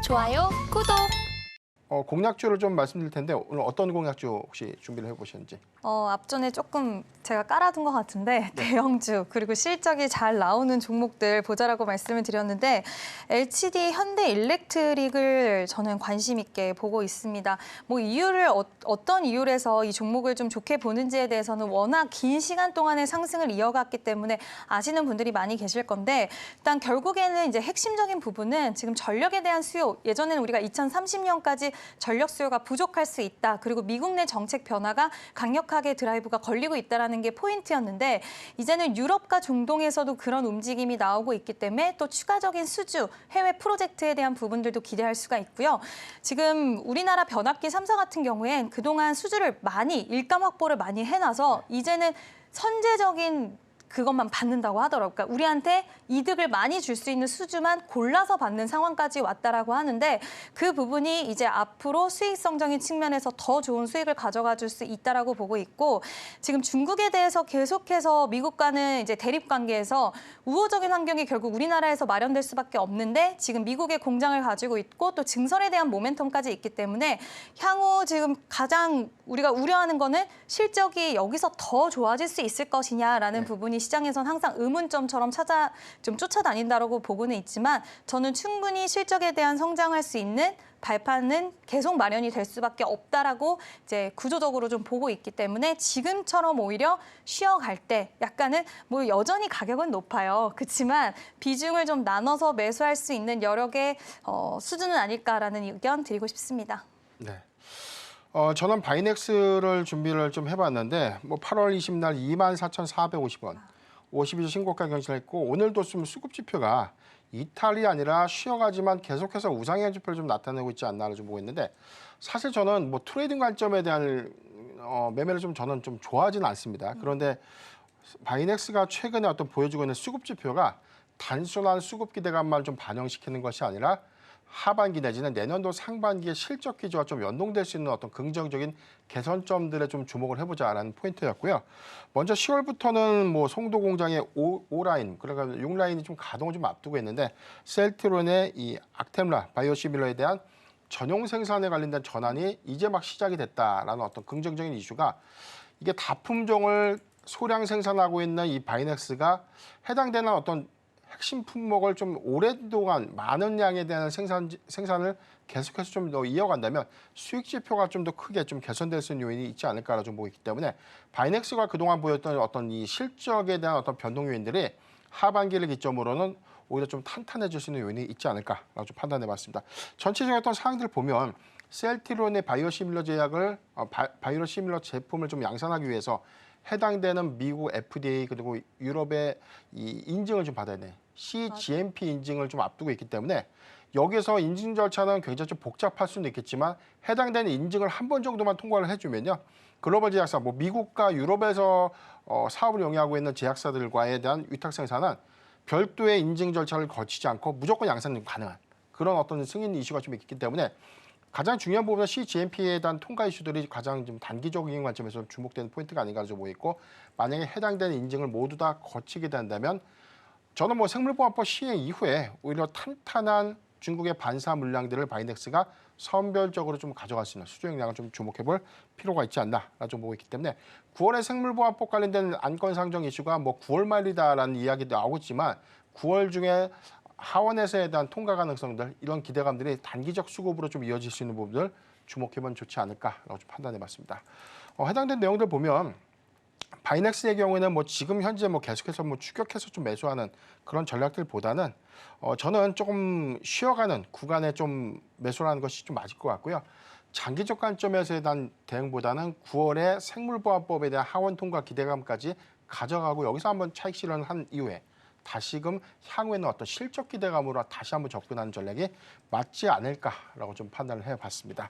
좋아요, 구독. 공약주를 좀 말씀드릴 텐데 오늘 어떤 공약주 혹시 준비를 해보셨는지? 앞전에 조금 제가 깔아둔 것 같은데 대형주 그리고 실적이 잘 나오는 종목들 보자라고 말씀을 드렸는데 LCD 현대일렉트릭을 저는 관심 있게 보고 있습니다. 뭐 이유를 어떤 이유에서 이 종목을 좀 좋게 보는지에 대해서는 워낙 긴 시간 동안의 상승을 이어갔기 때문에 아시는 분들이 많이 계실 건데 일단 결국에는 이제 핵심적인 부분은 지금 전력에 대한 수요, 예전에는 우리가 2030년까지 전력 수요가 부족할 수 있다. 그리고 미국 내 정책 변화가 강력하게 드라이브가 걸리고 있다는 게 포인트였는데 이제는 유럽과 중동에서도 그런 움직임이 나오고 있기 때문에 또 추가적인 수주, 해외 프로젝트에 대한 부분들도 기대할 수가 있고요. 지금 우리나라 변압기 3사 같은 경우엔 그동안 수주를 많이, 일감 확보를 많이 해놔서 이제는 선제적인 그것만 받는다고 하더라고요. 그러니까 우리한테 이득을 많이 줄 수 있는 수주만 골라서 받는 상황까지 왔다라고 하는데 그 부분이 이제 앞으로 수익성적인 측면에서 더 좋은 수익을 가져가 줄 수 있다라고 보고 있고 지금 중국에 대해서 계속해서 미국과는 이제 대립 관계에서 우호적인 환경이 결국 우리나라에서 마련될 수밖에 없는데 지금 미국의 공장을 가지고 있고 또 증설에 대한 모멘텀까지 있기 때문에 향후 지금 가장 우리가 우려하는 거는 실적이 여기서 더 좋아질 수 있을 것이냐라는 부분이 시장에선 항상 의문점처럼 쫓아다닌다라고 보고는 있지만 저는 충분히 실적에 대한 성장할 수 있는 발판은 계속 마련이 될 수밖에 없다라고 이제 구조적으로 좀 보고 있기 때문에 지금처럼 오히려 쉬어갈 때 약간은 뭐 여전히 가격은 높아요. 그렇지만 비중을 좀 나눠서 매수할 수 있는 여력의 수준은 아닐까라는 의견 드리고 싶습니다. 네. 저는 바이넥스를 준비를 좀 해봤는데 뭐 8월 20일 24,450원, 52주 신고가 경신했고 오늘도 좀 수급 지표가 이탈이 아니라 쉬어가지만 계속해서 우상향 지표를 좀 나타내고 있지 않나 좀 보고 있는데 사실 저는 뭐 트레이딩 관점에 대한 매매를 저는 좀 좋아하지는 않습니다. 그런데 바이넥스가 최근에 보여주고 있는 수급 지표가 단순한 수급 기대감만 좀 반영시키는 것이 아니라 하반기 내지는 내년도 상반기의 실적 기조와 좀 연동될 수 있는 긍정적인 개선점들에 좀 주목을 해보자라는 포인트였고요. 먼저 10월부터는 뭐 송도 공장의 5라인, 그러니까 6라인이 좀 가동을 좀 앞두고 있는데 셀트론의 이 악템라 바이오시밀러에 대한 전용 생산에 관련된 전환이 이제 막 시작이 됐다라는 긍정적인 이슈가 이게 다품종을 소량 생산하고 있는 이 바이넥스가 해당되는 핵심 품목을 좀 오랫동안 많은 양에 대한 생산을 계속해서 좀 더 이어간다면 수익 지표가 좀 더 크게 좀 개선될 수 있는 요인이 있지 않을까라 좀 보기 때문에 바이넥스가 그동안 보였던 이 실적에 대한 변동 요인들이 하반기를 기점으로는 오히려 좀 탄탄해질 수 있는 요인이 있지 않을까라고 좀 판단해봤습니다. 전체적인 사항들을 보면 셀트론의 바이오시밀러 제약을 바이오시밀러 제품을 좀 양산하기 위해서 해당되는 미국 FDA 그리고 유럽의 이 인증을 좀 받아야 돼. CGMP 인증을 좀 앞두고 있기 때문에 여기서 인증 절차는 굉장히 좀 복잡할 수는 있겠지만 해당되는 인증을 한 번 정도만 통과를 해주면요. 글로벌 제약사, 뭐 미국과 유럽에서 사업을 영위하고 있는 제약사들과에 대한 위탁 생산은 별도의 인증 절차를 거치지 않고 무조건 양산 가능한 그런 승인 이슈가 좀 있기 때문에 가장 중요한 부분은 CGMP에 대한 통과 이슈들이 가장 좀 단기적인 관점에서 주목되는 포인트가 아닌가 좀 보이고 만약에 해당되는 인증을 모두 다 거치게 된다면 저는 뭐 생물보안법 시행 이후에 오히려 탄탄한 중국의 반사 물량들을 바이넥스가 선별적으로 좀 가져갈 수 있는 수주 역량을 좀 주목해볼 필요가 있지 않나 좀 보고 있기 때문에 9월에 생물보안법 관련된 안건 상정 이슈가 뭐 9월 말이다라는 이야기도 나오고 있지만 9월 중에 하원에서에 대한 통과 가능성들 이런 기대감들이 단기적 수급으로 좀 이어질 수 있는 부분들 주목해보면 좋지 않을까라고 좀 판단해봤습니다. 해당된 내용들 보면 바이넥스의 경우에는 뭐 지금 현재 뭐 계속해서 뭐 추격해서 좀 매수하는 그런 전략들보다는 저는 조금 쉬어가는 구간에 좀 매수를 하는 것이 좀 맞을 것 같고요. 장기적 관점에서에 대한 대응보다는 9월에 생물보안법에 대한 하원 통과 기대감까지 가져가고 여기서 한번 차익 실현한 이후에 다시금 향후에는 실적 기대감으로 다시 한번 접근하는 전략이 맞지 않을까라고 좀 판단을 해봤습니다.